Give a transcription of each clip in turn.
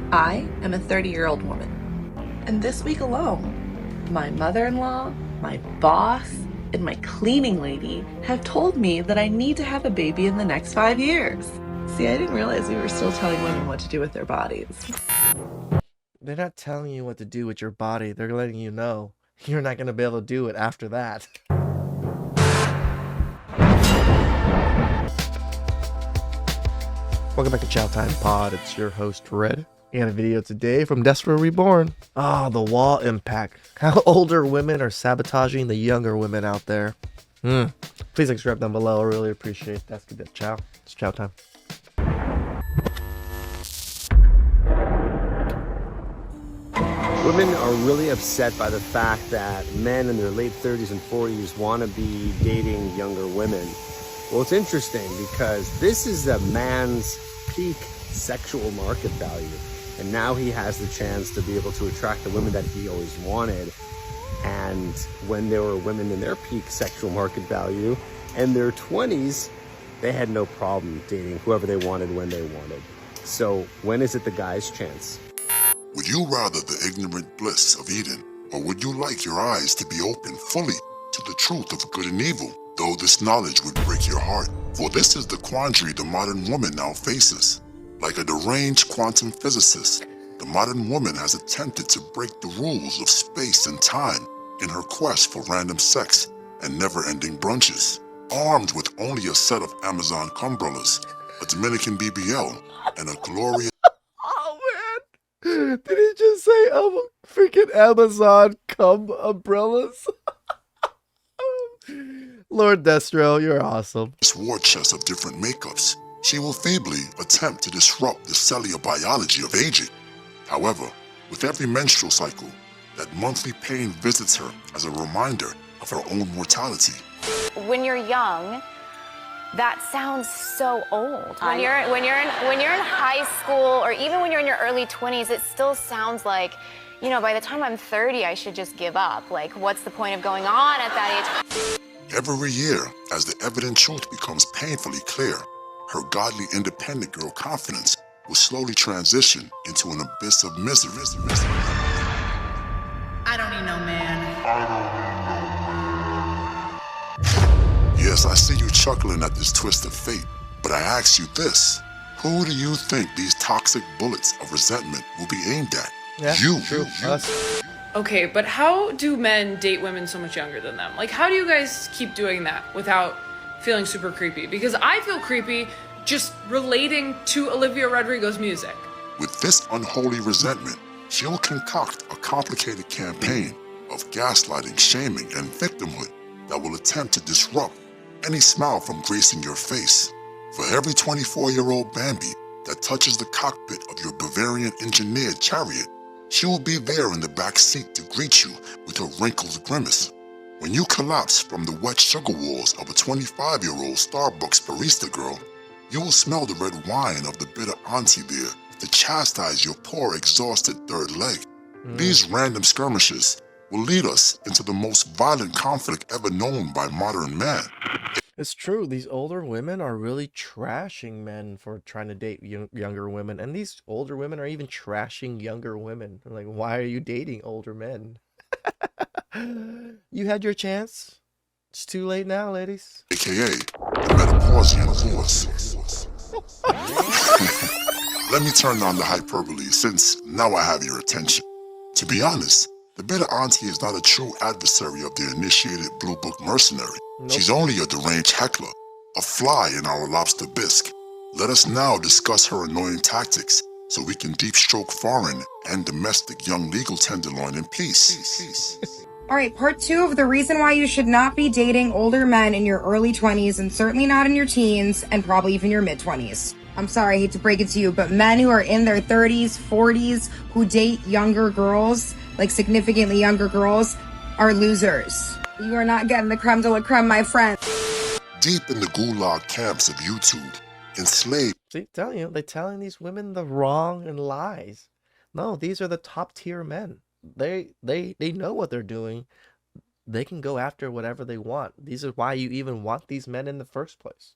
I am a 30-year-old woman, and this week alone, my mother-in-law, my boss, and my cleaning lady have told me that I need to have a baby in the next 5 years. See, I didn't realize we were still telling women what to do with their bodies. They're not telling you what to do with your body. They're letting you know you're not going to be able to do it after that. Welcome back to Chow Time Pod. It's your host, Red. We got a video today from Desperate Reborn. Oh, the wall impact. How older women are sabotaging the younger women out there. Please subscribe down below. I really appreciate that. Let's get that chow. It's chow time. Women are really upset by the fact that men in their late 30s and 40s want to be dating younger women. Well, it's interesting because this is a man's peak sexual market value. And now he has the chance to be able to attract the women that he always wanted. And when there were women in their peak sexual market value in their 20s, they had no problem dating whoever they wanted when they wanted. So when is it the guy's chance? Would you rather the ignorant bliss of Eden, or would you like your eyes to be open fully to the truth of good and evil, though this knowledge would break your heart? For this is the quandary the modern woman now faces. Like a deranged quantum physicist, the modern woman has attempted to break the rules of space and time in her quest for random sex and never-ending brunches. Armed with only a set of Amazon umbrellas, a Dominican BBL, and a glorious... Oh, man. Did he just say freaking Amazon cum umbrellas? Lord Destro, you're awesome. This war chest of different makeups, she will feebly attempt to disrupt the cellular biology of aging. However, with every menstrual cycle, that monthly pain visits her as a reminder of her own mortality. When you're young, that sounds so old. When you're in high school, or even when you're in your early 20s, it still sounds like, you know, by the time I'm 30, I should just give up. Like, what's the point of going on at that age? Every year, as the evident truth becomes painfully clear, her godly independent girl confidence will slowly transition into an abyss of misery. I don't need no man. Yes, I see you chuckling at this twist of fate, but I ask you this. Who do you think these toxic bullets of resentment will be aimed at? Yeah, You. Us. Okay, but how do men date women so much younger than them? Like, how do you guys keep doing that without feeling super creepy? Because I feel creepy just relating to Olivia Rodrigo's music. With this unholy resentment, she'll concoct a complicated campaign of gaslighting, shaming, and victimhood that will attempt to disrupt any smile from gracing your face. For every 24-year-old Bambi that touches the cockpit of your Bavarian-engineered chariot, she will be there in the back seat to greet you with her wrinkled grimace. When you collapse from the wet sugar walls of a 25-year-old Starbucks barista girl, you will smell the red wine of the bitter auntie there to chastise your poor, exhausted third leg. These random skirmishes will lead us into the most violent conflict ever known by modern man. It's true. These older women are really trashing men for trying to date younger women. And these older women are even trashing younger women. Like, why are you dating older men? You had your chance. It's too late now, ladies. AKA the Metapausian horse. Let me turn on the hyperbole since now I have your attention. To be honest, the bitter auntie is not a true adversary of the initiated Blue Book mercenary. Nope. She's only a deranged heckler, a fly in our lobster bisque. Let us now discuss her annoying tactics so we can deep stroke foreign and domestic young legal tenderloin in peace. All right, part 2 of the reason why you should not be dating older men in your early 20s and certainly not in your teens and probably even your mid-20s. I'm sorry, I hate to break it to you, but men who are in their 30s, 40s, who date younger girls, like significantly younger girls, are losers. You are not getting the creme de la creme, my friend. Deep in the gulag camps of YouTube, enslaved. See, telling you, they're telling these women the wrong and lies. No, these are the top tier men. They know what they're doing. They can go after whatever they want. These are why you even want these men in the first place.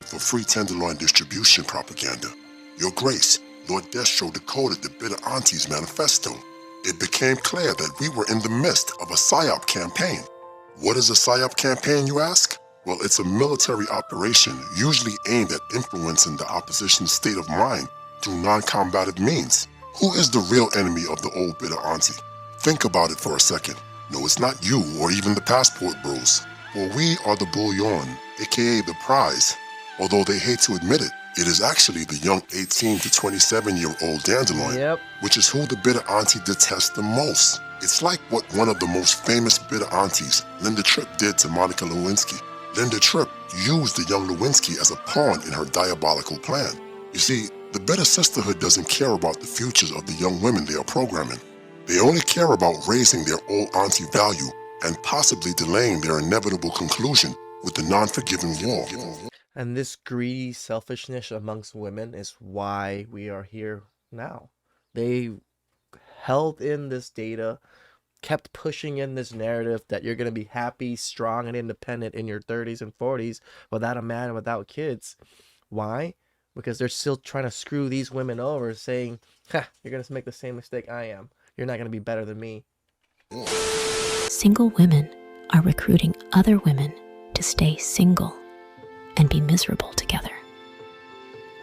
For free tenderloin distribution propaganda. Your Grace, Lord Destro decoded the Bitter Auntie's manifesto. It became clear that we were in the midst of a PSYOP campaign. What is a PSYOP campaign, you ask? Well, it's a military operation usually aimed at influencing the opposition's state of mind through non-combative means. Who is the real enemy of the old Bitter Auntie? Think about it for a second. No, it's not you or even the passport bros. For we are the bullion, aka the prize. Although they hate to admit it, it is actually the young 18 to 27-year-old Dandelion, which is who the Bitter Auntie detests the most. It's like what one of the most famous Bitter Aunties, Linda Tripp, did to Monica Lewinsky. Linda Tripp used the young Lewinsky as a pawn in her diabolical plan. You see, the Bitter Sisterhood doesn't care about the futures of the young women they are programming. They only care about raising their old auntie value and possibly delaying their inevitable conclusion with the non-forgiving war. And this greedy selfishness amongst women is why we are here now. They held in this data, kept pushing in this narrative that you're going to be happy, strong, and independent in your 30s and 40s without a man and without kids. Why? Because they're still trying to screw these women over, saying, ha, you're going to make the same mistake I am. You're not going to be better than me. Single women are recruiting other women to stay single and be miserable together.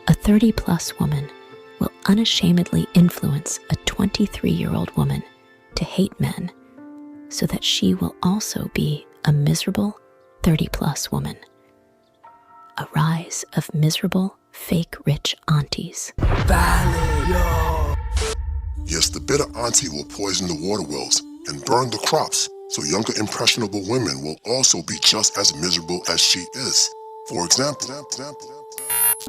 A 30-plus woman will unashamedly influence a 23-year-old woman to hate men so that she will also be a miserable 30-plus woman. A rise of miserable, fake rich aunties. Yes, the Bitter Auntie will poison the water wells and burn the crops, so younger impressionable women will also be just as miserable as she is. For example,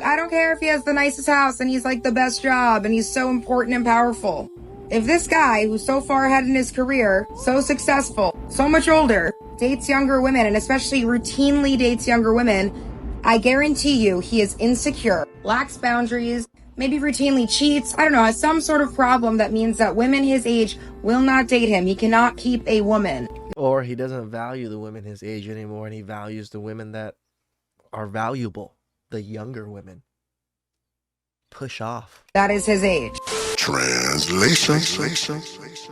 I don't care if he has the nicest house and he's like the best job and he's so important and powerful. If this guy, who's so far ahead in his career, so successful, so much older, dates younger women, and especially routinely dates younger women, I guarantee you he is insecure, lacks boundaries, maybe routinely cheats, I don't know, has some sort of problem that means that women his age will not date him. He cannot keep a woman. Or he doesn't value the women his age anymore, and he values the women that are valuable, the younger women. Push off. That is his age. Translation.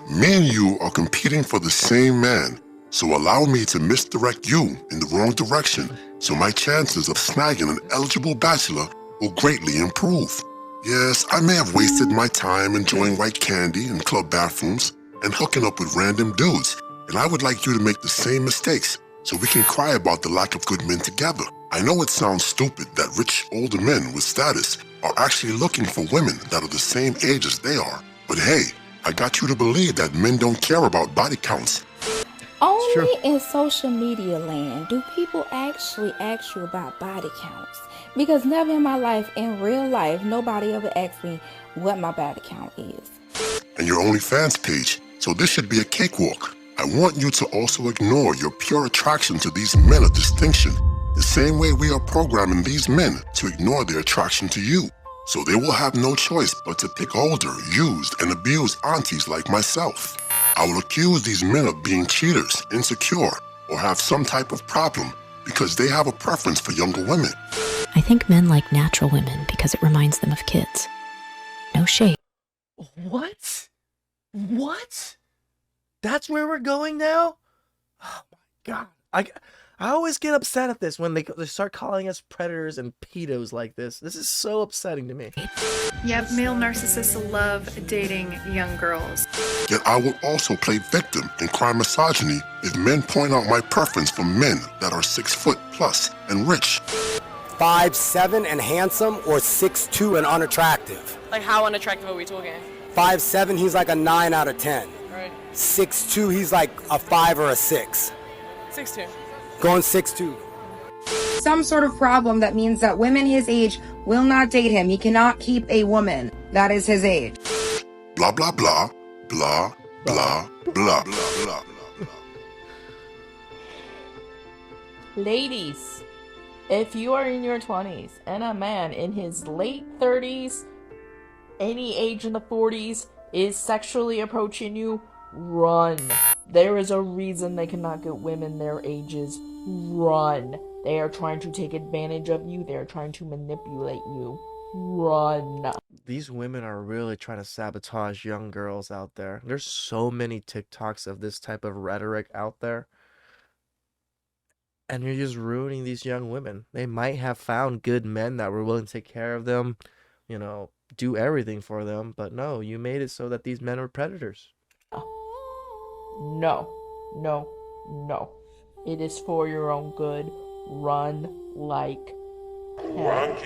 Me and you are competing for the same man, so allow me to misdirect you in the wrong direction so my chances of snagging an eligible bachelor will greatly improve. Yes, I may have wasted my time enjoying white candy in club bathrooms and hooking up with random dudes, and I would like you to make the same mistakes so we can cry about the lack of good men together. I know it sounds stupid that rich older men with status are actually looking for women that are the same age as they are, but hey, I got you to believe that men don't care about body counts. Only in social media land do people actually ask you about body counts. Because never in my life, in real life, nobody ever asked me what my body count is. And your OnlyFans page, so this should be a cakewalk. I want you to also ignore your pure attraction to these men of distinction, the same way we are programming these men to ignore their attraction to you. So they will have no choice but to pick older, used, and abused aunties like myself. I will accuse these men of being cheaters, insecure, or have some type of problem because they have a preference for younger women. I think men like natural women because it reminds them of kids. No shade. What? What? That's where we're going now? Oh my god. I always get upset at this when they start calling us predators and pedos like this. This is so upsetting to me. Yep, male narcissists love dating young girls. Yet I will also play victim and cry misogyny if men point out my preference for men that are 6 foot plus and rich. 5'7" and handsome, or 6'2" and unattractive? Like, how unattractive are we talking? 5'7", he's like a 9 out of 10. Right. 6'2", he's like a 5 or a 6. 6'2". Going 6'2". Some sort of problem that means that women his age will not date him. He cannot keep a woman. That is his age. Blah, blah, blah, blah, blah, blah, blah, blah. Ladies, if you are in your 20s and a man in his late 30s, any age in the 40s, is sexually approaching you, run. There is a reason they cannot get women their ages. Run. They are trying to take advantage of you. They are trying to manipulate you. run. These women are really trying to sabotage young girls out there. There's so many TikToks of this type of rhetoric out there. And you're just ruining these young women. They might have found good men that were willing to take care of them, do everything for them. But no, you made it so that these men were predators. No, no, no. It is for your own good. Run like hell.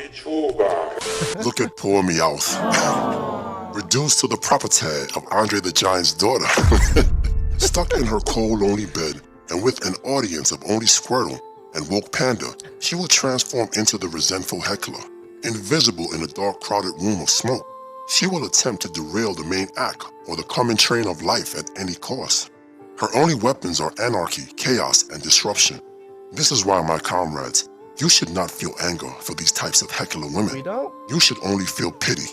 Look at poor Meowth. Reduced to the property of Andre the Giant's daughter. Stuck in her cold, lonely bed, and with an audience of only Squirtle and Woke Panda, she will transform into the resentful heckler. Invisible in a dark, crowded room of smoke, she will attempt to derail the main act or the common train of life at any cost. Her only weapons are anarchy, chaos, and disruption. This is why, my comrades, you should not feel anger for these types of heckler women. We don't? You should only feel pity.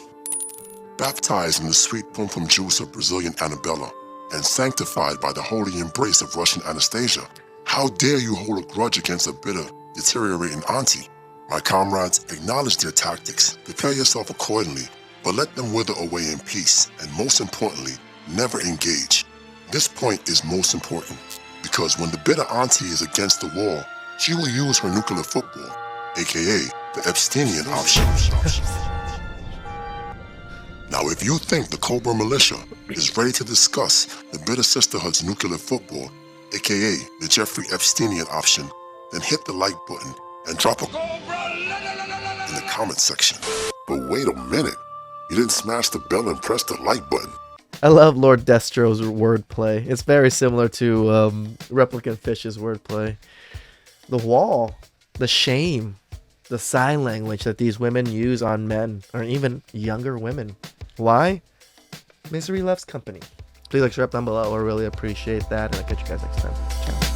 Baptized in the sweet pum-pum juice of Brazilian Annabella, and sanctified by the holy embrace of Russian Anastasia, how dare you hold a grudge against a bitter, deteriorating auntie? My comrades, acknowledge their tactics, prepare yourself accordingly, but let them wither away in peace, and most importantly, never engage. This point is most important, because when the bitter auntie is against the wall, she will use her nuclear football, aka the Epsteinian option. Now, if you think the Cobra Militia is ready to discuss the Bitter Sisterhood's nuclear football, aka the Jeffrey Epsteinian option, then hit the like button and drop a in the comment section. But wait a minute, you didn't smash the bell and press the like button. I love Lord Destro's wordplay. It's very similar to Replicant Fish's wordplay. The wall, the shame, the sign language that these women use on men, or even younger women. Why? Misery loves company. Please like, share up down below. I really appreciate that, and I'll catch you guys next time. Ciao.